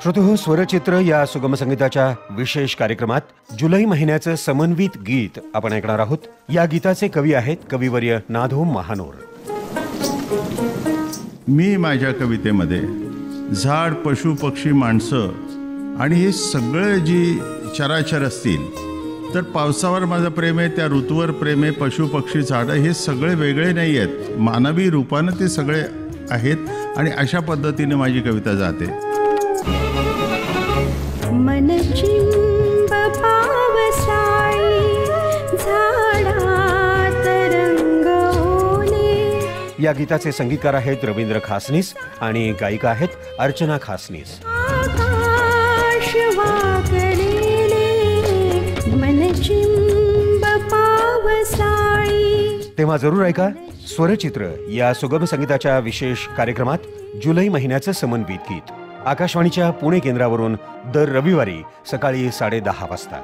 श्रोतेहो, स्वरचित्र या सुगम संगीताच्या विशेष कार्यक्रमात जुलै महिन्याचं समन्वित गीत आपण ऐकणार आहोत. या गीताचे कवी आहेत कविवर्य नाधो महानोर. मी माझ्या कवितेमध्ये झाड, पशु, पक्षी, माणसं आणि हे सगळे जी चराचर असतील तर पावसावर माझं प्रेम आहे, त्या ऋतूवर प्रेम आहे. पशु, पक्षी, झाडं हे सगळे वेगळे नाही आहेत, मानवी रूपानं ते सगळे आहेत आणि अशा पद्धतीने माझी कविता जाते. मनचिंब पावसाळी झाडात रंग ओले. या गीताचे संगीतकार आहेत रवींद्र खासनीस आणि गायिका आहेत अर्चना खासनीस. आकाश वाकलेले मनचिंब पावसाळी. तेव्हा जरूर ऐका स्वरचित्र या सुगम संगीताच्या विशेष कार्यक्रमात जुलै महिन्याचं समन्वित गीत. आकाशवाणीच्या पुणे केंद्रावरून दर रविवारी सकाळी 10:30 वाजता.